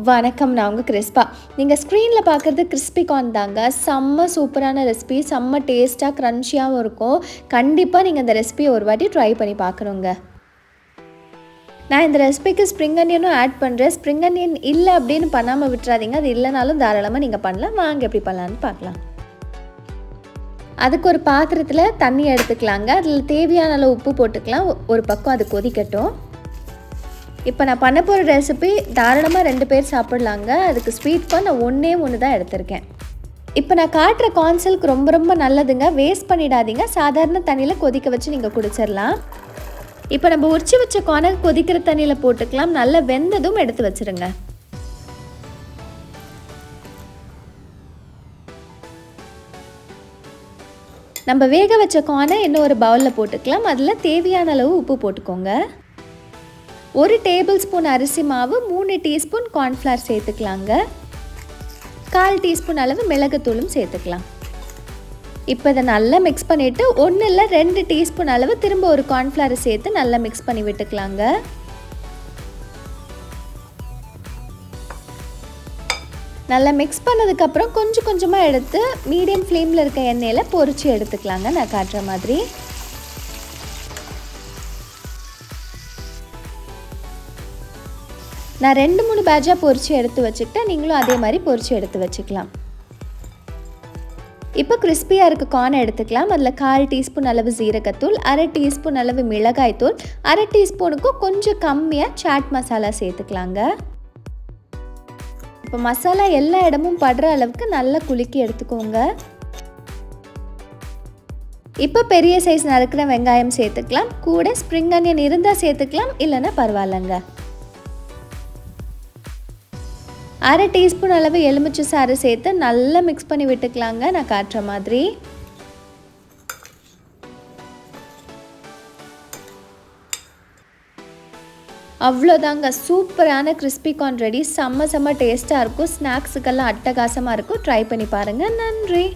வணக்கம். நான் உங்கள் கிறிஸ்பா. நீங்கள் ஸ்க்ரீனில் பார்க்குறது கிறிஸ்பி கார்ன் தாங்க. செம்ம சூப்பரான ரெசிபி, செம்ம டேஸ்ட்டாக க்ரன்ச்சியாகவும் இருக்கும். கண்டிப்பாக நீங்கள் இந்த ரெசிபியை ஒரு வாட்டி ட்ரை பண்ணி பார்க்கணுங்க. நான் இந்த ரெசிபிக்கு ஸ்ப்ரிங் அனியனும் ஆட் பண்ணுறேன். ஸ்ப்ரிங் அனியன் இல்லை அப்படின்னு பண்ணாமல் விட்டுறாதீங்க. அது இல்லைனாலும் தாராளமாக நீங்கள் பண்ணலாம். வாங்க எப்படி பண்ணலான்னு பார்க்கலாம். அதுக்கு ஒரு பாத்திரத்தில் தண்ணி எடுத்துக்கலாங்க. அதில் தேவையான அளவு உப்பு போட்டுக்கலாம். ஒரு பக்கம் அது கொதிக்கட்டும். இப்போ நான் பண்ண போகிற ரெசிபி தாராளமாக 2 பேர் சாப்பிட்லாங்க. அதுக்கு ஸ்வீட் கார்ன் நான் ஒன்று தான் எடுத்திருக்கேன். இப்போ நான் காட்டுற கார்ன்சில்க் ரொம்ப நல்லதுங்க. வேஸ்ட் பண்ணிடாதீங்க. சாதாரண தண்ணியில் கொதிக்க வச்சு நீங்கள் குடிச்சிடலாம். இப்போ நம்ம உரிச்சு வச்ச கார்னை கொதிக்கிற தண்ணியில் போட்டுக்கலாம். நல்லா வெந்ததும் எடுத்து வச்சுருங்க. நம்ம வேக வச்ச கார்னை இன்னும் ஒரு பவுலில் போட்டுக்கலாம். அதில் தேவையான அளவு உப்பு போட்டுக்கோங்க. 1 டேபிள் ஸ்பூன் அரிசி மாவு, 3 டீஸ்பூன் கார்ன்ஃப்ளவர் சேர்த்துக்கலாங்க. 1/4 டீஸ்பூன் அளவு மிளகுத்தூளும் சேர்த்துக்கலாம். இப்போ இதை நல்லா மிக்ஸ் பண்ணிவிட்டு 1 இல்லை 2 டீஸ்பூன் அளவு திரும்ப ஒரு கார்ன்ஃப்ளவரை சேர்த்து நல்லா மிக்ஸ் பண்ணி விட்டுக்கலாங்க. நல்லா மிக்ஸ் பண்ணதுக்கப்புறம் கொஞ்சமாக எடுத்து மீடியம் ஃப்ளேமில் இருக்க எண்ணெயில் பொரிச்சு எடுத்துக்கலாங்க. நான் காட்டுற மாதிரி. நான் 2-3 பேட்சாக பொரிச்சு எடுத்து வச்சுக்கிட்டேன். நீங்களும் அதே மாதிரி பொரிச்சு எடுத்து வச்சுக்கலாம். இப்போ கிறிஸ்பியாக இருக்க கார்ன் எடுத்துக்கலாம். அதில் 1/4 டீஸ்பூன் அளவு ஜீரகத்தூள், 1/2 டீஸ்பூன் அளவு மிளகாய்த்தூள், 1/2 டீஸ்பூனுக்கும் கொஞ்சம் கம்மியாக சாட் மசாலா சேர்த்துக்கலாங்க. இப்போ மசாலா எல்லா இடமும் படுற அளவுக்கு நல்லா குலுக்கி எடுத்துக்கோங்க. இப்போ பெரிய சைஸ் நறுக்கிற வெங்காயம் சேர்த்துக்கலாம். கூட ஸ்ப்ரிங் அனியன் இருந்தால் சேர்த்துக்கலாம், இல்லைன்னா பரவாயில்லைங்க. 1/2 டீஸ்பூன் அளவு எலுமிச்சை சாறு சேர்த்து நல்லா மிக்ஸ் பண்ணி விட்டுக்கலாங்க. நான் காட்டுற மாதிரி. அவ்வளோதாங்க, சூப்பரான கிறிஸ்பி கார்ன் ரெடி. செம்ம டேஸ்ட்டாக இருக்கும். ஸ்நாக்ஸுக்கெல்லாம் அட்டகாசமாக இருக்கும். ட்ரை பண்ணி பாருங்கள். நன்றி.